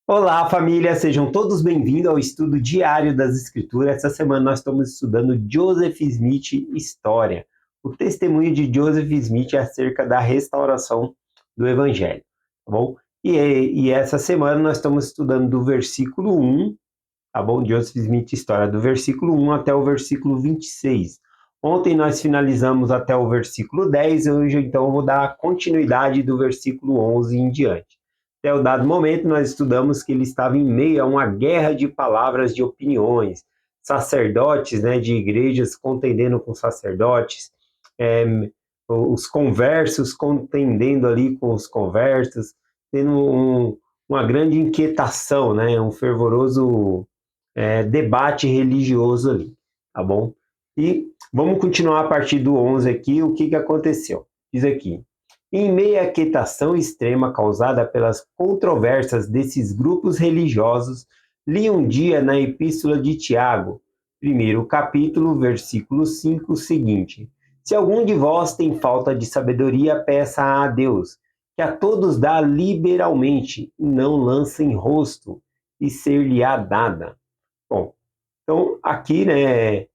Olá, família! Sejam todos bem-vindos ao estudo diário das Escrituras. Essa semana nós estamos estudando Joseph Smith História, o testemunho de Joseph Smith acerca da restauração do Evangelho, tá bom? E essa semana nós estamos estudando do versículo 1, tá bom? Joseph Smith História, do versículo 1 até o versículo 26. Ontem nós finalizamos até o versículo 10, hoje então eu vou dar continuidade do versículo 11 em diante. Até o dado momento, nós estudamos que ele estava em meio a uma guerra de palavras, de opiniões, sacerdotes, né, de igrejas contendendo com sacerdotes, os conversos contendendo ali com os conversos, tendo uma grande inquietação, né, um fervoroso debate religioso ali, tá bom? E vamos continuar a partir do 11 aqui, o que aconteceu. Diz aqui: em meio à quietação extrema causada pelas controvérsias desses grupos religiosos, li um dia na Epístola de Tiago, primeiro capítulo, versículo 5, o seguinte: se algum de vós tem falta de sabedoria, peça a Deus, que a todos dá liberalmente, e não lança em rosto, e ser-lhe-á dada. Bom, então aqui, né,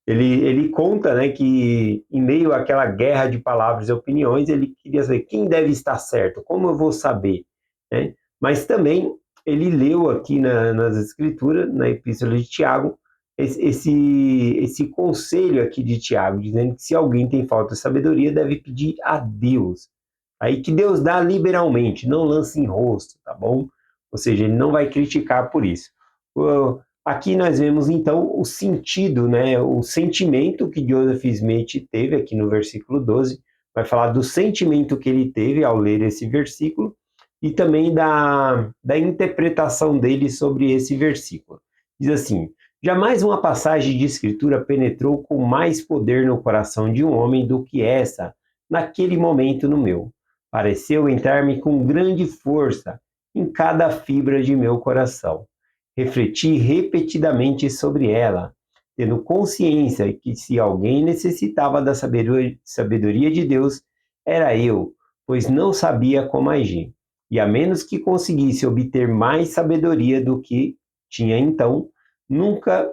ele conta, né, que em meio àquela guerra de palavras e opiniões, ele queria saber quem deve estar certo, como eu vou saber, né? Mas também ele leu aqui nas Escrituras, na Epístola de Tiago, esse conselho aqui de Tiago, dizendo que se alguém tem falta de sabedoria, deve pedir a Deus. Aí que Deus dá liberalmente, não lança em rosto, tá bom? Ou seja, ele não vai criticar por isso. Aqui nós vemos então o sentido, né, o sentimento que Joseph Smith teve aqui no versículo 12, vai falar do sentimento que ele teve ao ler esse versículo e também da interpretação dele sobre esse versículo. Diz assim: jamais uma passagem de escritura penetrou com mais poder no coração de um homem do que essa, naquele momento no meu. Pareceu entrar-me com grande força em cada fibra de meu coração. Refleti repetidamente sobre ela, tendo consciência que se alguém necessitava da sabedoria de Deus, era eu, pois não sabia como agir. E a menos que conseguisse obter mais sabedoria do que tinha então, nunca,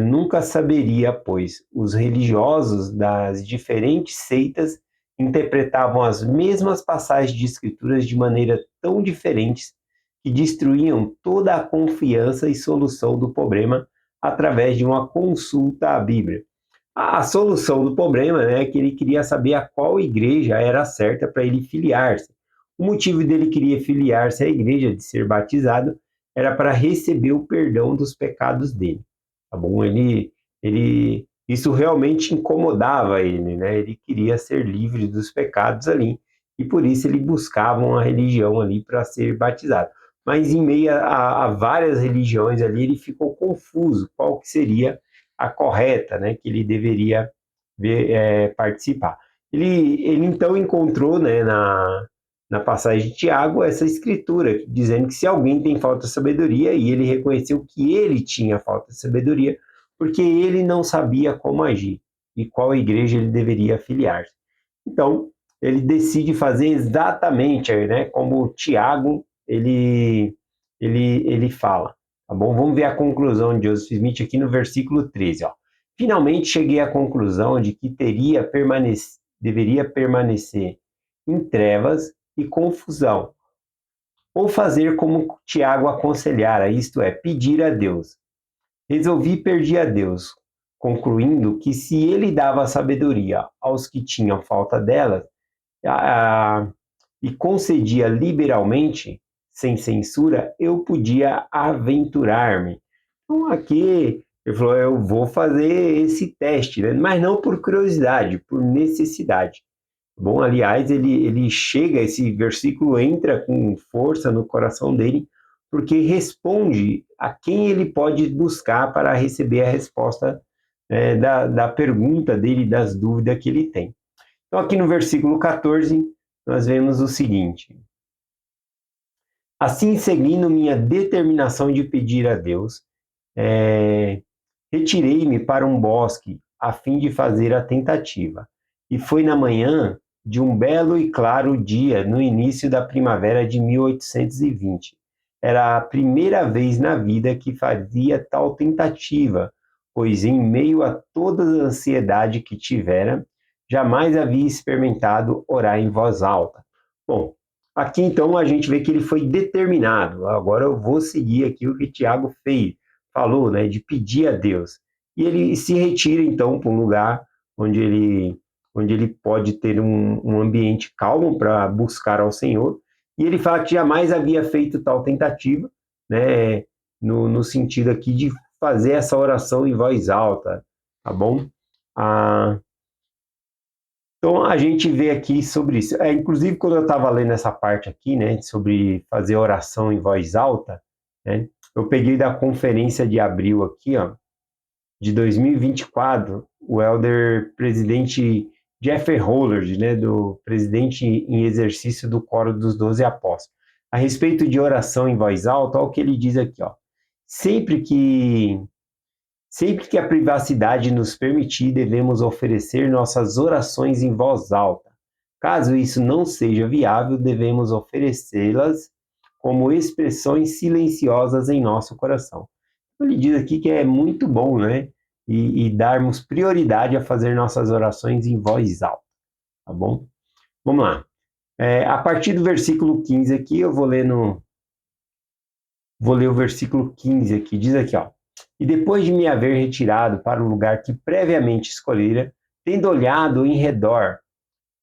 nunca saberia, pois os religiosos das diferentes seitas interpretavam as mesmas passagens de escrituras de maneira tão diferentes que destruíam toda a confiança e solução do problema através de uma consulta à Bíblia. A solução do problema, né, é que ele queria saber a qual igreja era certa para ele filiar-se. O motivo dele queria filiar-se à igreja, de ser batizado, era para receber o perdão dos pecados dele. Tá bom? Isso realmente incomodava ele, né? Ele queria ser livre dos pecados ali e por isso ele buscava uma religião ali para ser batizado. Mas em meio a várias religiões ali, ele ficou confuso qual que seria a correta, né, que ele deveria participar. Ele então encontrou, né, na passagem de Tiago essa escritura dizendo que se alguém tem falta de sabedoria, e ele reconheceu que ele tinha falta de sabedoria, porque ele não sabia como agir e qual igreja ele deveria afiliar-se. Então, ele decide fazer exatamente, né, como Tiago ele fala. Tá bom? Vamos ver a conclusão de Joseph Smith aqui no versículo 13. Ó. Finalmente cheguei à conclusão de que deveria permanecer em trevas e confusão, ou fazer como Tiago aconselhara, isto é, pedir a Deus. Resolvi pedir a Deus, concluindo que se ele dava sabedoria aos que tinham falta dela, e concedia liberalmente, sem censura, eu podia aventurar-me. Então aqui ele falou, eu vou fazer esse teste, né? Mas não por curiosidade, por necessidade. Bom, aliás, ele chega, esse versículo entra com força no coração dele, porque responde a quem ele pode buscar para receber a resposta da pergunta dele, das dúvidas que ele tem. Então, aqui no versículo 14, nós vemos o seguinte: assim, seguindo minha determinação de pedir a Deus, retirei-me para um bosque a fim de fazer a tentativa. E foi na manhã de um belo e claro dia no início da primavera de 1820. Era a primeira vez na vida que fazia tal tentativa, pois em meio a toda a ansiedade que tivera, jamais havia experimentado orar em voz alta. Bom, aqui então a gente vê que ele foi determinado. Agora eu vou seguir aqui o que Tiago fez, falou, né, de pedir a Deus. E ele se retira então para um lugar onde ele pode ter um ambiente calmo para buscar ao Senhor. E ele fala que jamais havia feito tal tentativa, né, no sentido aqui de fazer essa oração em voz alta, tá bom? Ah, então a gente vê aqui sobre isso. Inclusive, quando eu estava lendo essa parte aqui, né, sobre fazer oração em voz alta, né, eu peguei da conferência de abril aqui, ó, de 2024, o elder presidente Jeffrey Holland, né, do presidente em exercício do Coro dos 12 Apóstolos, a respeito de oração em voz alta, olha o que ele diz aqui, ó. Sempre que Sempre que a privacidade nos permitir, devemos oferecer nossas orações em voz alta. Caso isso não seja viável, devemos oferecê-las como expressões silenciosas em nosso coração. Ele diz aqui que é muito bom, né? E darmos prioridade a fazer nossas orações em voz alta, tá bom? Vamos lá. A partir do versículo 15 aqui, eu vou ler o versículo 15 aqui. Diz aqui, ó. E depois de me haver retirado para o lugar que previamente escolhera, tendo olhado em redor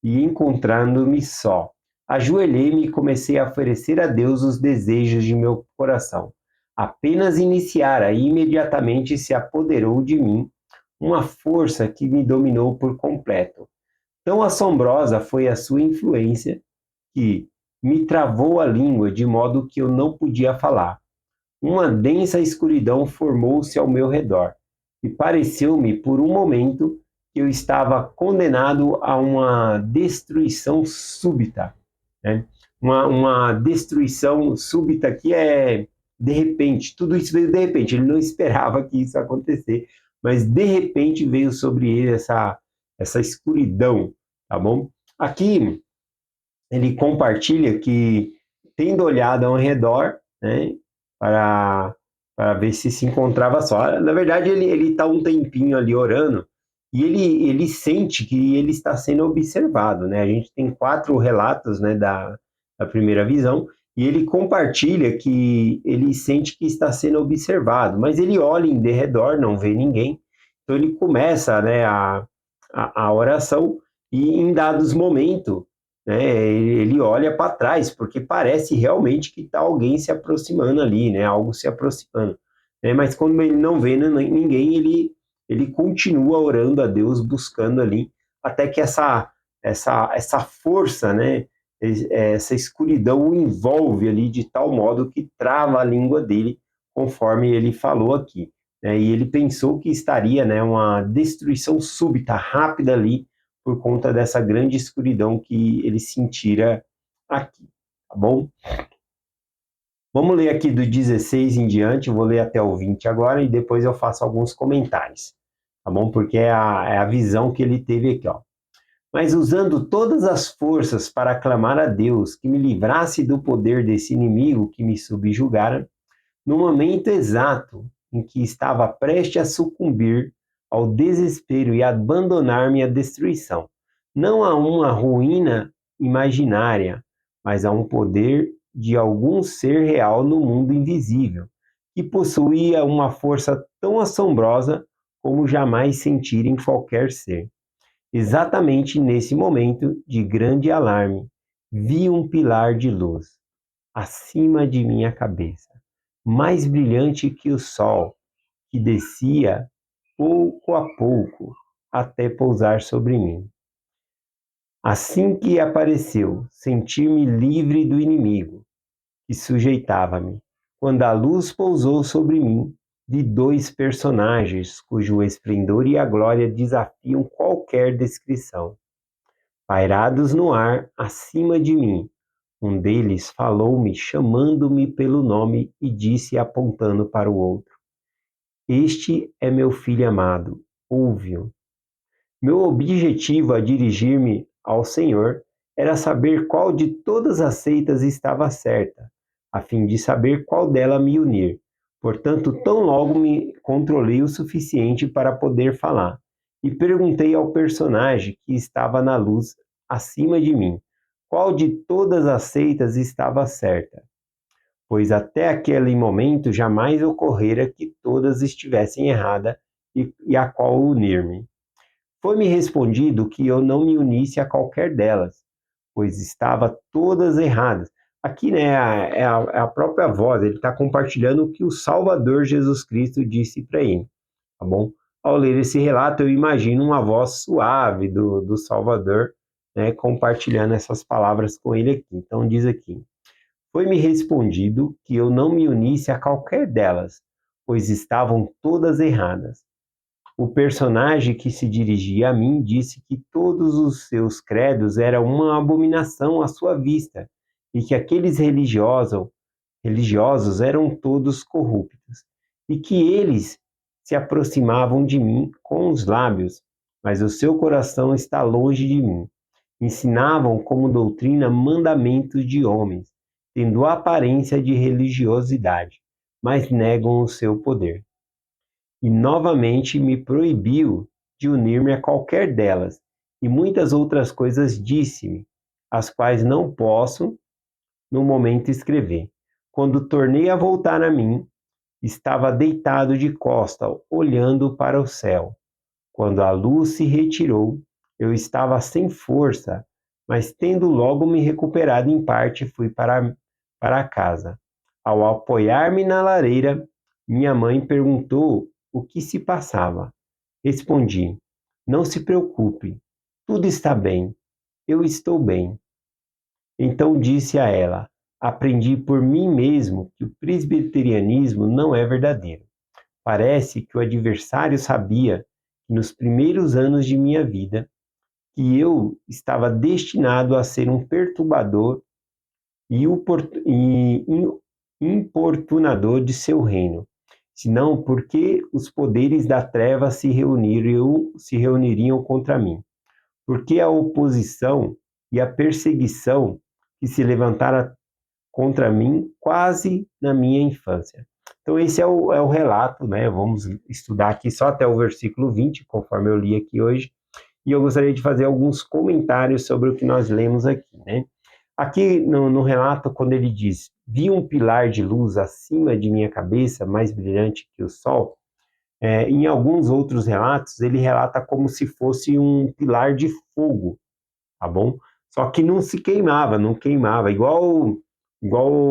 e encontrando-me só, ajoelhei-me e comecei a oferecer a Deus os desejos de meu coração. Apenas iniciara e imediatamente se apoderou de mim uma força que me dominou por completo. Tão assombrosa foi a sua influência que me travou a língua de modo que eu não podia falar. Uma densa escuridão formou-se ao meu redor, e pareceu-me por um momento que eu estava condenado a uma destruição súbita, né? Uma destruição súbita que é de repente, tudo isso veio de repente, ele não esperava que isso acontecesse, mas de repente veio sobre ele essa escuridão, tá bom? Aqui ele compartilha que, tendo olhado ao redor, né, para, para ver se encontrava só. Na verdade, ele está um tempinho ali orando e ele sente que ele está sendo observado, né? A gente tem 4 relatos, né, da primeira visão e ele compartilha que ele sente que está sendo observado, mas ele olha em derredor, não vê ninguém. Então ele começa, né, a oração e em dados momentos, né, ele olha para trás, porque parece realmente que está alguém se aproximando ali, né, algo se aproximando. Né, mas quando ele não vê ninguém, ele continua orando a Deus, buscando ali, até que essa força, né, essa escuridão o envolve ali de tal modo que trava a língua dele, conforme ele falou aqui. Né, e ele pensou que estaria, né, uma destruição súbita, rápida ali, por conta dessa grande escuridão que ele sentira aqui, tá bom? Vamos ler aqui do 16 em diante, eu vou ler até o 20 agora e depois eu faço alguns comentários, tá bom? Porque é a visão que ele teve aqui, ó. Mas usando todas as forças para clamar a Deus que me livrasse do poder desse inimigo que me subjugara, no momento exato em que estava prestes a sucumbir ao desespero e abandonar-me à destruição, não a uma ruína imaginária, mas a um poder de algum ser real no mundo invisível, que possuía uma força tão assombrosa como jamais sentir em qualquer ser. Exatamente nesse momento de grande alarme, vi um pilar de luz acima de minha cabeça, mais brilhante que o sol, que descia pouco a pouco até pousar sobre mim. Assim que apareceu, senti-me livre do inimigo, que sujeitava-me. Quando a luz pousou sobre mim, vi 2 personagens cujo esplendor e a glória desafiam qualquer descrição. Pairados no ar, acima de mim, um deles falou-me, chamando-me pelo nome, e disse, apontando para o outro: Este é meu filho amado, ouve-o. Meu objetivo ao dirigir-me ao Senhor era saber qual de todas as seitas estava certa, a fim de saber qual dela me unir. Portanto, tão logo me controlei o suficiente para poder falar, e perguntei ao personagem que estava na luz acima de mim, qual de todas as seitas estava certa, pois até aquele momento jamais ocorrera que todas estivessem erradas e a qual unir-me. Foi-me respondido que eu não me unisse a qualquer delas, pois estava todas erradas. Aqui, né, é a própria voz, ele está compartilhando o que o Salvador Jesus Cristo disse para ele, tá bom? Ao ler esse relato, eu imagino uma voz suave do Salvador, né, compartilhando essas palavras com ele aqui. Então, diz aqui: foi-me respondido que eu não me unisse a qualquer delas, pois estavam todas erradas. O personagem que se dirigia a mim disse que todos os seus credos eram uma abominação à sua vista e que aqueles religiosos eram todos corruptos e que eles se aproximavam de mim com os lábios, mas o seu coração está longe de mim. Ensinavam como doutrina mandamentos de homens, tendo aparência de religiosidade, mas negam o seu poder. E novamente me proibiu de unir-me a qualquer delas, e muitas outras coisas disse-me, as quais não posso, no momento, escrever. Quando tornei a voltar a mim, estava deitado de costa, olhando para o céu. Quando a luz se retirou, eu estava sem força, mas tendo logo me recuperado em parte, fui para casa. Ao apoiar-me na lareira, minha mãe perguntou o que se passava. Respondi: não se preocupe, tudo está bem, eu estou bem. Então disse a ela: aprendi por mim mesmo que o presbiterianismo não é verdadeiro. Parece que o adversário sabia que nos primeiros anos de minha vida que eu estava destinado a ser um perturbador e importunador de seu reino, senão porque os poderes da treva se reuniriam contra mim, porque a oposição e a perseguição que se levantara contra mim quase na minha infância. Então esse é o relato, né? Vamos estudar aqui só até o versículo 20, conforme eu li aqui hoje, e eu gostaria de fazer alguns comentários sobre o que nós lemos aqui, né? Aqui no relato, quando ele diz: vi um pilar de luz acima de minha cabeça, mais brilhante que o sol, em alguns outros relatos, ele relata como se fosse um pilar de fogo, tá bom? Só que não se queimava, não queimava, igual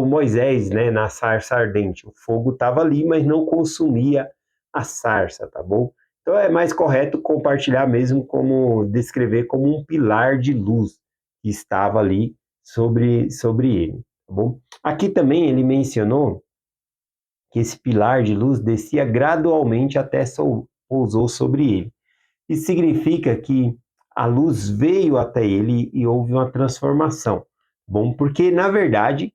Moisés, né, na sarça ardente. O fogo estava ali, mas não consumia a sarça, tá bom? Então é mais correto compartilhar mesmo como descrever como um pilar de luz que estava ali sobre ele, tá bom? Aqui também ele mencionou que esse pilar de luz descia gradualmente até pousou sobre ele. Isso significa que a luz veio até ele e houve uma transformação. Bom, porque na verdade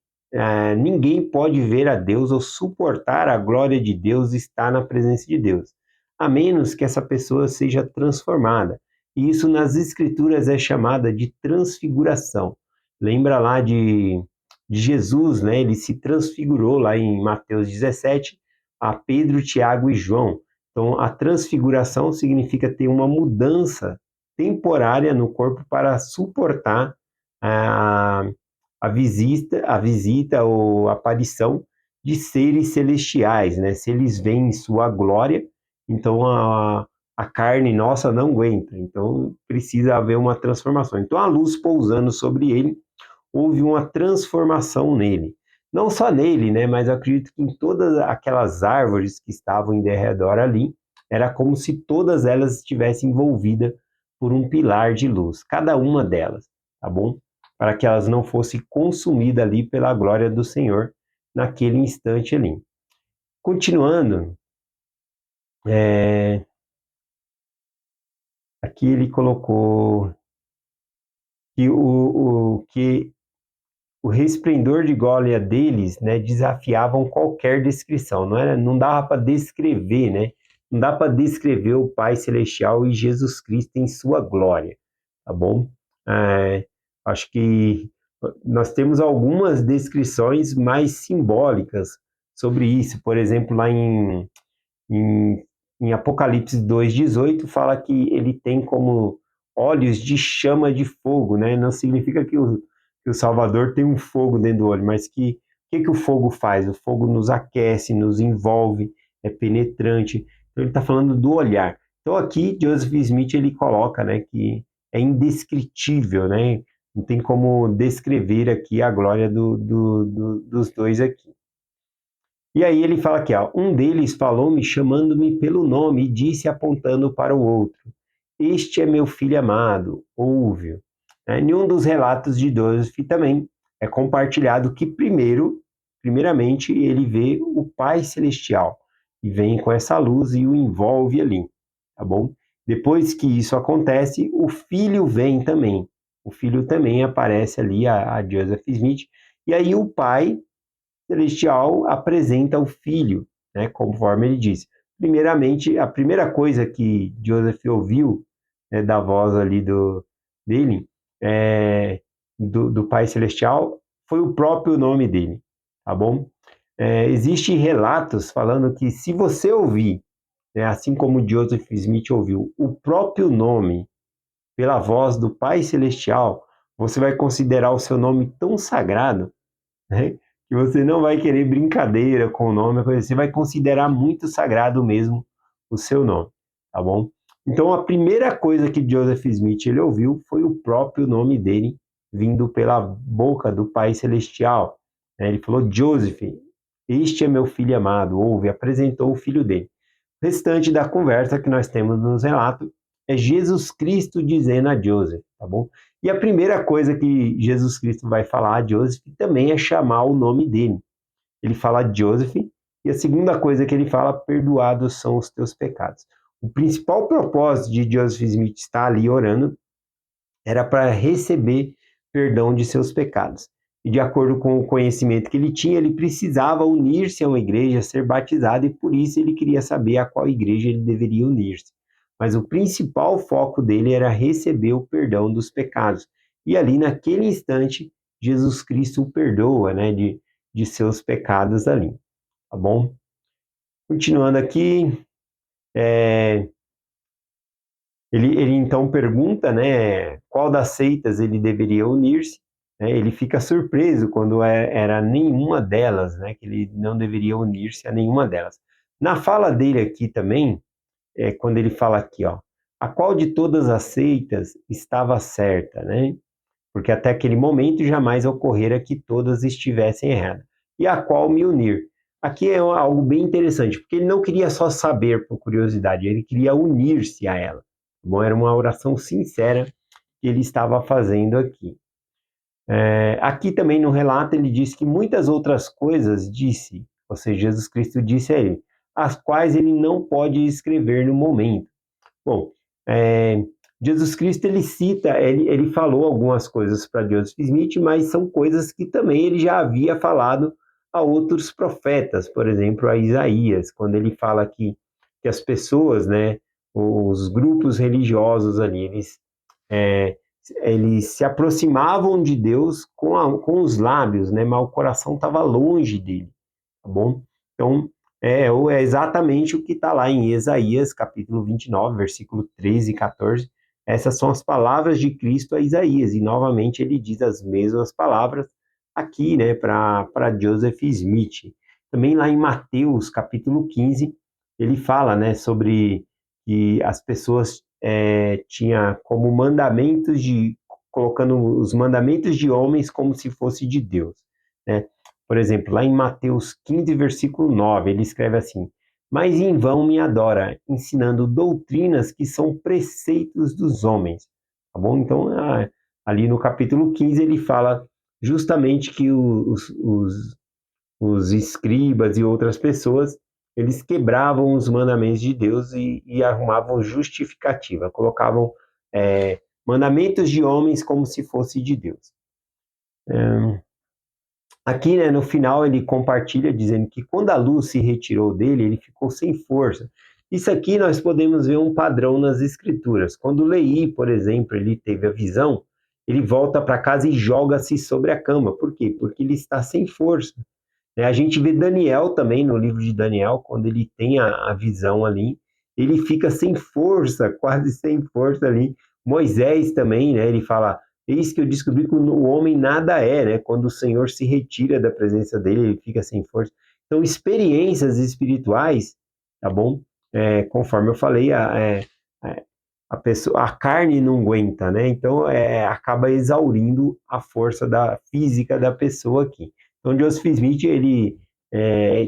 ninguém pode ver a Deus ou suportar a glória de Deus e estar na presença de Deus, a menos que essa pessoa seja transformada. E isso nas Escrituras é chamada de transfiguração. Lembra lá de Jesus, né? Ele se transfigurou lá em Mateus 17 a Pedro, Tiago e João. Então, a transfiguração significa ter uma mudança temporária no corpo para suportar a visita ou aparição de seres celestiais, né? Se eles veem sua glória, então a carne nossa não aguenta, então precisa haver uma transformação. Então, a luz pousando sobre ele, houve uma transformação nele. Não só nele, né, mas eu acredito que em todas aquelas árvores que estavam em derredor ali, era como se todas elas estivessem envolvidas por um pilar de luz, cada uma delas, tá bom? Para que elas não fossem consumidas ali pela glória do Senhor naquele instante ali. Continuando, aqui ele colocou que o resplendor de glória deles, né, desafiavam qualquer descrição. Não dava para descrever, né? Não dá para descrever o Pai Celestial e Jesus Cristo em sua glória, tá bom? Acho que nós temos algumas descrições mais simbólicas sobre isso. Por exemplo, lá em, em Apocalipse 2,18, fala que ele tem como olhos de chama de fogo, né? Não significa que o Salvador tem um fogo dentro do olho, mas que o fogo faz? O fogo nos aquece, nos envolve, é penetrante. Então ele está falando do olhar. Então aqui Joseph Smith ele coloca, né, que é indescritível, né? Não tem como descrever aqui a glória dos dois aqui. E aí ele fala aqui, ó, um deles falou-me chamando-me pelo nome e disse apontando para o outro, este é meu filho amado, ouve-o. Em um dos relatos de Joseph também é compartilhado que primeiramente ele vê o Pai Celestial e vem com essa luz e o envolve ali, tá bom? Depois que isso acontece, o filho vem também. O filho também aparece ali a Joseph Smith e aí o pai celestial apresenta o filho, né, conforme ele diz. Primeiramente, a primeira coisa que Joseph ouviu, né, da voz ali dele, do Pai Celestial, foi o próprio nome dele, tá bom? Existem relatos falando que se você ouvir, né, assim como Joseph Smith ouviu, o próprio nome pela voz do Pai Celestial, você vai considerar o seu nome tão sagrado, né? Que você não vai querer brincadeira com o nome, você vai considerar muito sagrado mesmo o seu nome, tá bom? Então a primeira coisa que Joseph Smith ele ouviu foi o próprio nome dele vindo pela boca do Pai Celestial, né? Ele falou: Joseph, este é meu filho amado, ouve, apresentou o filho dele. O restante da conversa que nós temos nos relatos é Jesus Cristo dizendo a Joseph, tá bom? E a primeira coisa que Jesus Cristo vai falar a Joseph também é chamar o nome dele. Ele fala Joseph, e a segunda coisa que ele fala, perdoados são os teus pecados. O principal propósito de Joseph Smith estar ali orando era para receber perdão de seus pecados. E de acordo com o conhecimento que ele tinha, ele precisava unir-se a uma igreja, ser batizado, e por isso ele queria saber a qual igreja ele deveria unir-se. Mas o principal foco dele era receber o perdão dos pecados. E ali, naquele instante, Jesus Cristo o perdoa, né, de seus pecados ali. Tá bom? Continuando aqui, é, ele então pergunta, né, qual das seitas ele deveria unir-se, né, ele fica surpreso quando era nenhuma delas, né, que ele não deveria unir-se a nenhuma delas. Na fala dele aqui também, quando ele fala aqui, ó, a qual de todas as seitas estava certa, né? Porque até aquele momento jamais ocorrera que todas estivessem erradas. E a qual me unir? Aqui é algo bem interessante, porque ele não queria só saber por curiosidade, ele queria unir-se a ela. Bom, era uma oração sincera que ele estava fazendo aqui. Aqui também no relato ele diz que muitas outras coisas disse, ou seja, Jesus Cristo disse a ele, as quais ele não pode escrever no momento. Bom, Jesus Cristo ele cita, ele falou algumas coisas para Joseph Smith, mas são coisas que também ele já havia falado a outros profetas, por exemplo, a Isaías, quando ele fala que as pessoas, né, os grupos religiosos ali, é, eles se aproximavam de Deus com os lábios, né, mas o coração estava longe dele, tá bom? Então, é exatamente o que está lá em Isaías, capítulo 29, versículo 13 e 14. Essas são as palavras de Cristo a Isaías, e novamente ele diz as mesmas palavras aqui, né, para Joseph Smith. Também lá em Mateus, capítulo 15, ele fala, né, sobre que as pessoas tinha como mandamentos colocando os mandamentos de homens como se fosse de Deus, né? Por exemplo, lá em Mateus 15, versículo 9, ele escreve assim: mas em vão me adora, ensinando doutrinas que são preceitos dos homens. Tá bom? Então, ali no capítulo 15, ele fala justamente que os escribas e outras pessoas, eles quebravam os mandamentos de Deus e arrumavam justificativa, colocavam mandamentos de homens como se fosse de Deus. Aqui, né, no final, ele compartilha dizendo que quando a luz se retirou dele, ele ficou sem força. Isso aqui nós podemos ver um padrão nas escrituras. Quando Leí, por exemplo, ele teve a visão, ele volta para casa e joga-se sobre a cama. Por quê? Porque ele está sem força. Né? A gente vê Daniel também, no livro de Daniel, quando ele tem a visão ali, ele fica sem força, quase sem força ali. Moisés também, né? Ele fala, eis que eu descobri que o homem nada é, né? Quando o Senhor se retira da presença dele, ele fica sem força. Então, experiências espirituais, tá bom? Conforme eu falei, a pessoa, a carne não aguenta, né? Então, acaba exaurindo a força da física da pessoa aqui. Então, Joseph Smith, ele,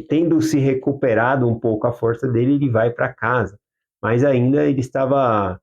tendo se recuperado um pouco a força dele, ele vai para casa. Mas ainda ele estava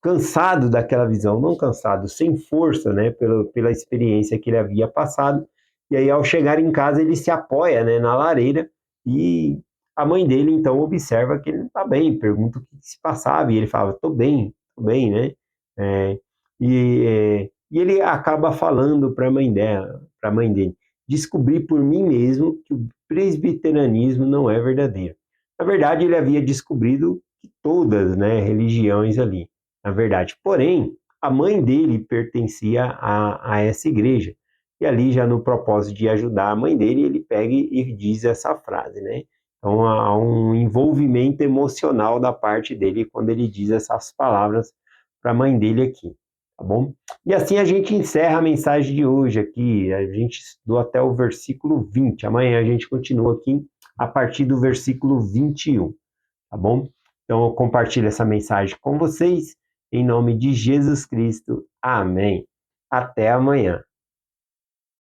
cansado daquela visão, não cansado, sem força, né, pela experiência que ele havia passado. E aí, ao chegar em casa, ele se apoia, né, na lareira e a mãe dele, então, observa que ele não está bem, pergunta o que se passava e ele fala, estou bem, né? É, e ele acaba falando para a mãe dele, descobri por mim mesmo que o presbiterianismo não é verdadeiro. Na verdade, ele havia descobrido que todas, né, religiões ali, na verdade. Porém, a mãe dele pertencia a essa igreja. E ali, já no propósito de ajudar a mãe dele, ele pega e diz essa frase, né? Então, há um envolvimento emocional da parte dele quando ele diz essas palavras para a mãe dele aqui, tá bom? E assim a gente encerra a mensagem de hoje aqui. A gente estudou até o versículo 20. Amanhã a gente continua aqui a partir do versículo 21, tá bom? Então, eu compartilho essa mensagem com vocês em nome de Jesus Cristo. Amém. Até amanhã.